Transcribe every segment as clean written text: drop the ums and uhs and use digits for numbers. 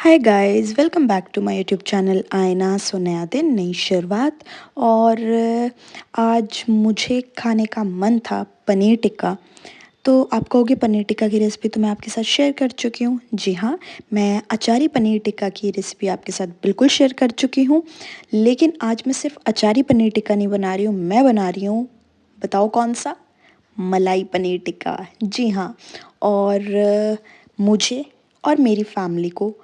Hi guys, welcome back to my YouTube channel Aaina. So नया दिन नई शुरुआत। और आज मुझे खाने का मन था पनीर टिक्का। तो आप कहोगे पनीर टिक्का की रेसिपी तो मैं आपके साथ शेयर कर चुकी हूँ। जी हाँ, मैं अचारी पनीर टिक्का की रेसिपी आपके साथ बिल्कुल शेयर कर चुकी हूँ। लेकिन आज मैं सिर्फ अचारी पनीर टिक्का नहीं बना रही हूँ, मैं बना रही हूँ, बताओ कौन सा? मलाई पनीर टिक्का। जी हाँ। और मुझे और मेरी फैमिली को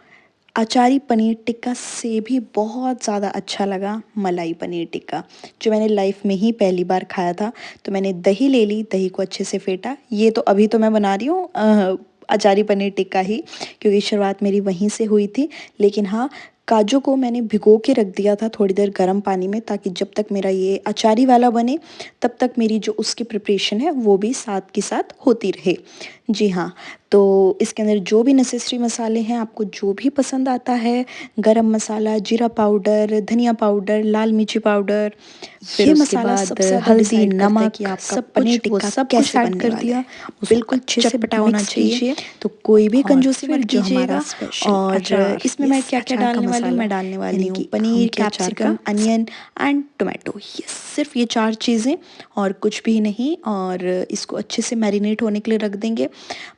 अचारी पनीर टिक्का से भी बहुत ज़्यादा अच्छा लगा मलाई पनीर टिक्का, जो मैंने लाइफ में ही पहली बार खाया था। तो मैंने दही ले ली, दही को अच्छे से फेंटा। ये तो अभी तो मैं बना रही हूँ अचारी पनीर टिक्का ही, क्योंकि शुरुआत मेरी वहीं से हुई थी। लेकिन हाँ, काजू को मैंने भिगो के रख दिया था थोड़ी देर गर्म पानी में, ताकि जब तक मेरा ये अचारी वाला बने तब तक मेरी जो उसकी प्रिपरेशन है वो भी साथ के साथ होती रहे। जी हाँ। तो इसके अंदर जो भी नेसेसरी मसाले हैं, आपको जो भी पसंद आता है, गरम मसाला, जीरा पाउडर, धनिया पाउडर, लाल मिर्ची पाउडर, फिर ये उसके मसाला बाद सबसे ज़्यादा हल्दी, डिसाइड करता है कि नमक आपका सब पनीर कुछ वो टिक्का सब कुछ कैसे ऐड बनने कर वाला दिया। है। उसको बिल्कुल अच्छे से चटपटा होना मिक्स चाहिए कीजिए। तो कोई भी और कंजूसी फिर मत जो हमारा दीजिएगा। स्पेशल और अचार, इसमें यस मैं क्या-क्या अचार का डालने वाली हूँ, मसाला, मैं डालने वाली यानी हूँ कि हम पनीर, के अचार का capsicum, onion and tomato. Yes, सिर्फ ये 4 चीज़ें और कुछ भी नहीं। और इसको अच्छे से मैरिनेट होने के लिए रख देंगे।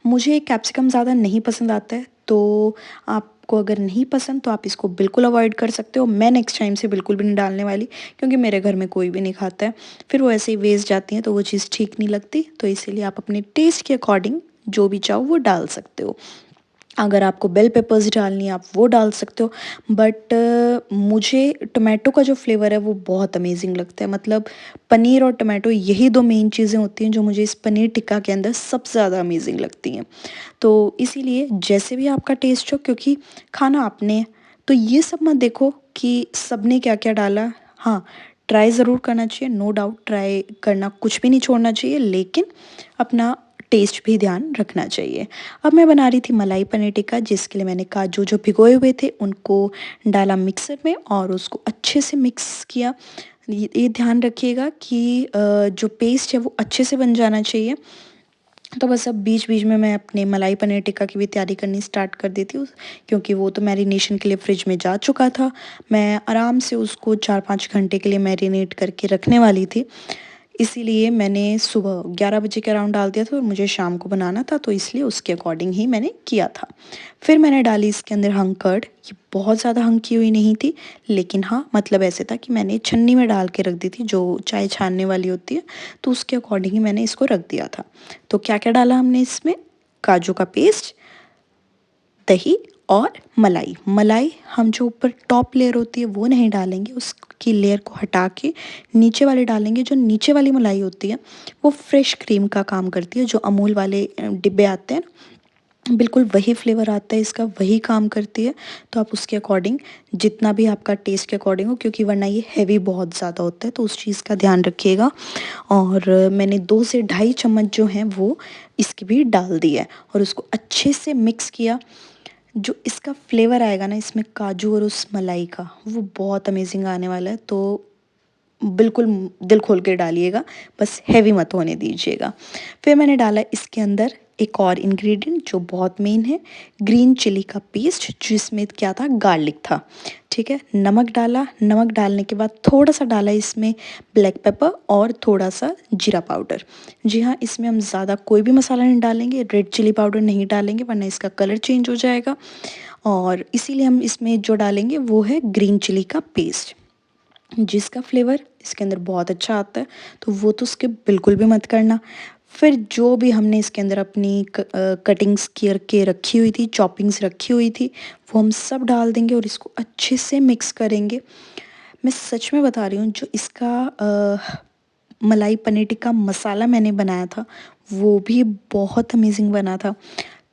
मुझे कैप्सिकम ज़्यादा नहीं पसंद आता है, तो आपको अगर नहीं पसंद तो आप इसको बिल्कुल अवॉइड कर सकते हो। मैं नेक्स्ट टाइम से बिल्कुल भी नहीं डालने वाली, क्योंकि मेरे घर में कोई भी नहीं खाता है। फिर वो ऐसे ही वेस्ट जाती हैं, तो वो चीज़ ठीक नहीं लगती। तो इसीलिए आप अपने टेस्ट के अकॉर्डिंग जो भी चाहो वो डाल सकते हो। अगर आपको बेल पेपर्स डालनी है आप वो डाल सकते हो। बट मुझे टोमेटो का जो फ्लेवर है वो बहुत अमेजिंग लगता है। मतलब पनीर और टोमेटो, यही दो मेन चीज़ें होती हैं जो मुझे इस पनीर टिक्का के अंदर सबसे ज़्यादा अमेजिंग लगती हैं। तो इसीलिए जैसे भी आपका टेस्ट हो, क्योंकि खाना आपने है, तो ये सब मत देखो कि सबने क्या क्या डाला। हाँ, ट्राई ज़रूर करना चाहिए, नो डाउट ट्राई करना, कुछ भी नहीं छोड़ना चाहिए, लेकिन अपना टेस्ट भी ध्यान रखना चाहिए। अब मैं बना रही थी मलाई पनीर टिक्का, जिसके लिए मैंने काजू जो भिगोए हुए थे उनको डाला मिक्सर में और उसको अच्छे से मिक्स किया। ये ध्यान रखिएगा कि जो पेस्ट है वो अच्छे से बन जाना चाहिए। तो बस अब बीच-बीच में मैं अपने मलाई पनीर टिक्का की भी तैयारी करनी स्टार्ट कर देती हूँ, क्योंकि वो तो मैरिनेशन के लिए फ्रिज में जा चुका था। मैं आराम से उसको 4-5 घंटे के लिए मैरिनेट करके रखने वाली थी। इसीलिए मैंने सुबह 11 बजे के अराउंड डाल दिया था और मुझे शाम को बनाना था, तो इसलिए उसके अकॉर्डिंग ही मैंने किया था। फिर मैंने डाली इसके अंदर हंग कर्ड। ये बहुत ज़्यादा हंग की हुई नहीं थी, लेकिन हाँ, मतलब ऐसे था कि मैंने छन्नी में डाल के रख दी थी, जो चाय छानने वाली होती है, तो उसके अकॉर्डिंग ही मैंने इसको रख दिया था। तो क्या-क्या डाला हमने इसमें? काजू का पेस्ट, दही और मलाई। मलाई हम जो ऊपर टॉप लेयर होती है वो नहीं डालेंगे, उसकी लेयर को हटा के नीचे वाले डालेंगे। जो नीचे वाली मलाई होती है वो फ्रेश क्रीम का काम करती है, जो अमूल वाले डिब्बे आते हैं ना, बिल्कुल वही फ्लेवर आता है इसका, वही काम करती है। तो आप उसके अकॉर्डिंग, जितना भी आपका टेस्ट के अकॉर्डिंग हो, क्योंकि वरना ये हैवी बहुत ज़्यादा होता है, तो उस चीज़ का ध्यान रखिएगा। और मैंने 2 से ढाई चम्मच जो हैं वो इसकी भी डाल दी है और उसको अच्छे से मिक्स किया। जो इसका फ्लेवर आएगा ना इसमें काजू और उस मलाई का, वो बहुत अमेजिंग आने वाला है। तो बिल्कुल दिल खोल के डालिएगा, बस हेवी मत होने दीजिएगा। फिर मैंने डाला इसके अंदर एक और इंग्रेडिएंट जो बहुत मेन है, ग्रीन चिली का पेस्ट, जिसमें क्या था, गार्लिक था। ठीक है, नमक डाला। नमक डालने के बाद थोड़ा सा डाला इसमें ब्लैक पेपर और थोड़ा सा जीरा पाउडर। जी हाँ, इसमें हम ज़्यादा कोई भी मसाला नहीं डालेंगे, रेड चिली पाउडर नहीं डालेंगे वरना इसका कलर चेंज हो जाएगा। और इसीलिए हम इसमें जो डालेंगे वो है ग्रीन चिली का पेस्ट, जिसका फ्लेवर इसके अंदर बहुत अच्छा आता है। तो वो तो स्किप बिल्कुल भी मत करना। फिर जो भी हमने इसके अंदर अपनी कटिंग्स करके रखी हुई थी, चॉपिंग्स रखी हुई थी, वो हम सब डाल देंगे और इसको अच्छे से मिक्स करेंगे। मैं सच में बता रही हूँ, जो इसका मलाई पनीर टिक्का मसाला मैंने बनाया था वो भी बहुत अमेजिंग बना था।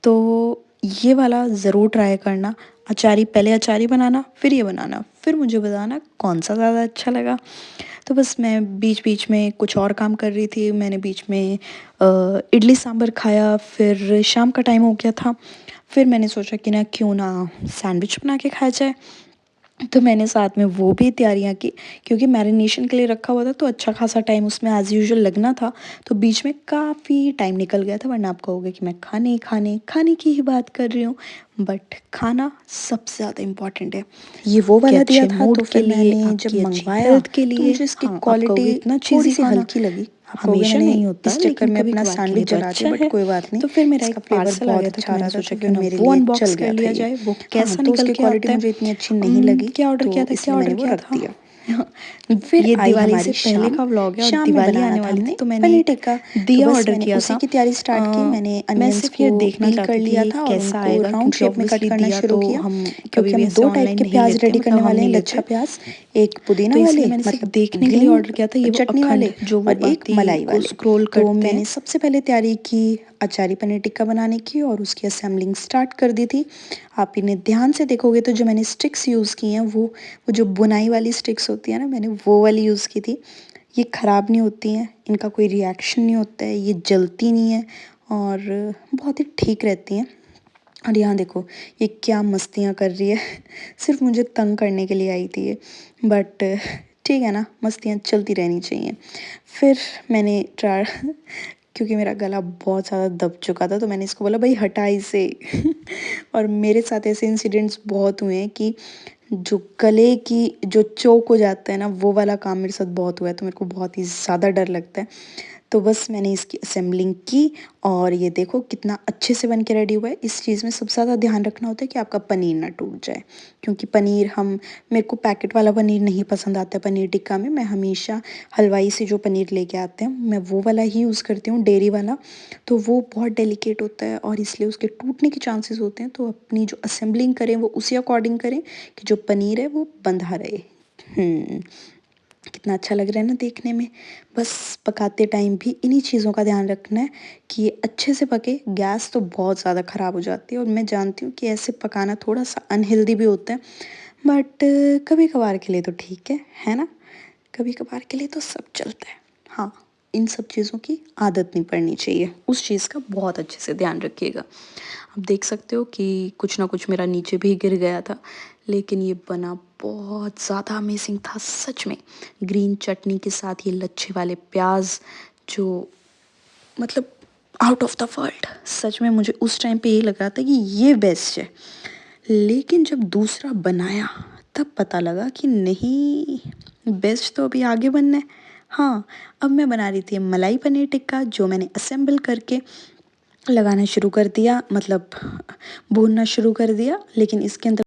तो ये वाला ज़रूर ट्राई करना। अचारी, पहले अचारी बनाना, फिर ये बनाना, फिर मुझे बताना कौन सा ज़्यादा अच्छा लगा। तो बस मैं बीच-बीच में कुछ और काम कर रही थी। मैंने बीच में इडली सांभर खाया, फिर शाम का टाइम हो गया था। फिर मैंने सोचा कि ना क्यों ना सैंडविच बना के खाया जाए। तो मैंने साथ में वो भी तैयारियां की, क्योंकि मैरिनेशन के लिए रखा हुआ था तो अच्छा खासा टाइम उसमें एज़ यूजुअल लगना था। तो बीच में काफ़ी टाइम निकल गया था, वरना आप कहोगे कि मैं खाने की ही बात कर रही हूँ। बट खाना सबसे ज़्यादा इम्पॉर्टेंट है, ये वो आपके वाला दिया अच्छे था, मूड तो के फिर लिए, मैंने जब आपकी अच्छी मंगवाया हेल्थ के तो लिए। मुझे इसकी हाँ, आप क्वालिटी कहोगे इतना थोड़ी चीज़ी सी खाना हल्की लगी। आप कहोगे हमेशा मैंने नहीं होता, इस चक्कर लेकिन में कभी अपना कभार के लिए सैंडविच तो जला दिया, अच्छा बट है। कोई बात नहीं। तो फिर मेरा एक इसका फ्लेवर पार्सल आ बहुत गया था, तो अच्छा आ मैंने रहा था, सोचा तो क्यों फिर ना मेरे वो लिए अनबॉक्स चल कर गया था लिया ये। जाए, वो हाँ, कैसा तो निकल उसकी के क्वालिटी आता है। मुझे इतनी अच्छी नहीं लगी, क्या ऑर्डर किया तो था, क्या इसलिए मैंने ऑर्डर वो किया रख था? दिया। फिर ये आई दिवाली हमारी से पहले शाम। का व्लॉग है और शाम में दिवाली बनाना आने था वाली हमने, थी, तो मैंने पनीर टिक्का। तो दिया बस ऑर्डर मैंने किया उसी था। की तैयारी स्टार्ट की। मैंने मैं अनियंस सिर्फ को ये देखना पील कर चाहती थी लिया था और कैसा उनको आएगा, राउंड क्योंकि शेप में कट ऑब्वियसली करना दिया शुरू तो किया, हम कभी क्योंकि भी हम ऐसे 2 टाइप ऑनलाइन के नहीं प्याज़ लेते, रेडी मतलब करने हम वाले नहीं हैं, लेते। लच्छा प्याज़, एक पुदीना तो इसलिए वाले मैंने सिर्फ मतलब देखने के लिए ग्रीन ऑर्डर किया था, ये वो चटनी अखंड वाले, जो वो और एक बाती मलाई को वाले। स्क्रॉल तो करते मैंने हैं। सबसे पहले तैयारी की अचारी पनीर टिक्का बनाने की और उसकी असेंबलिंग स्टार्ट कर दी थी। आप इन्हें ध्यान से देखोगे तो जो मैंने स्टिक्स यूज़ की हैं वो जो बुनाई वाली स्टिक्स होती है ना, मैंने वो वाली यूज़ की थी। ये ख़राब नहीं होती हैं, इनका कोई रिएक्शन नहीं होता है, ये जलती नहीं है और बहुत ही ठीक रहती हैं। और यहाँ देखो ये क्या मस्तियाँ कर रही है सिर्फ मुझे तंग करने के लिए आई थी ये, बट ठीक है ना, मस्तियाँ चलती रहनी चाहिए। फिर मैंने ट्राई क्योंकि मेरा गला बहुत ज़्यादा दब चुका था, तो मैंने इसको बोला भाई हटा इसे और मेरे साथ ऐसे इंसिडेंट्स बहुत हुए हैं कि जो गले की जो चोक हो जाता है ना, वो वाला काम मेरे साथ बहुत हुआ है, तो मेरे को बहुत ही ज़्यादा डर लगता है। तो बस मैंने इसकी असेंबलिंग की और ये देखो कितना अच्छे से बन के रेडी हुआ है। इस चीज़ में सबसे ज़्यादा ध्यान रखना होता है कि आपका पनीर ना टूट जाए, क्योंकि पनीर मेरे को पैकेट वाला पनीर नहीं पसंद आता है पनीर टिक्का में। मैं हमेशा हलवाई से जो पनीर लेके आते हैं मैं वो वाला ही यूज़ करती हूँ, डेयरी वाला। तो वो बहुत डेलिकेट होता है और इसलिए उसके टूटने के चांसेस होते हैं। तो अपनी जो असेंबलिंग करें वो उसी अकॉर्डिंग करें कि जो पनीर है वो बंधा रहे। कितना अच्छा लग रहा है ना देखने में। बस पकाते टाइम भी इन्हीं चीज़ों का ध्यान रखना है कि ये अच्छे से पके। गैस तो बहुत ज़्यादा ख़राब हो जाती है और मैं जानती हूँ कि ऐसे पकाना थोड़ा सा अनहेल्दी भी होता है, बट कभी कभार के लिए तो ठीक है ना? कभी कभार के लिए तो सब चलता है। हाँ, इन सब चीज़ों की आदत नहीं पड़नी चाहिए, उस चीज़ का बहुत अच्छे से ध्यान रखिएगा। आप देख सकते हो कि कुछ ना कुछ मेरा नीचे भी गिर गया था, लेकिन ये बना बहुत ज़्यादा अमेजिंग था सच में। ग्रीन चटनी के साथ ये लच्छे वाले प्याज, जो मतलब आउट ऑफ द वर्ल्ड। सच में मुझे उस टाइम पे ये लग रहा था कि ये बेस्ट है, लेकिन जब दूसरा बनाया तब पता लगा कि नहीं, बेस्ट तो अभी आगे बनना है। हाँ, अब मैं बना रही थी मलाई पनीर टिक्का, जो मैंने असेंबल करके लगाना शुरू कर दिया, मतलब भूनना शुरू कर दिया, लेकिन इसके अंदर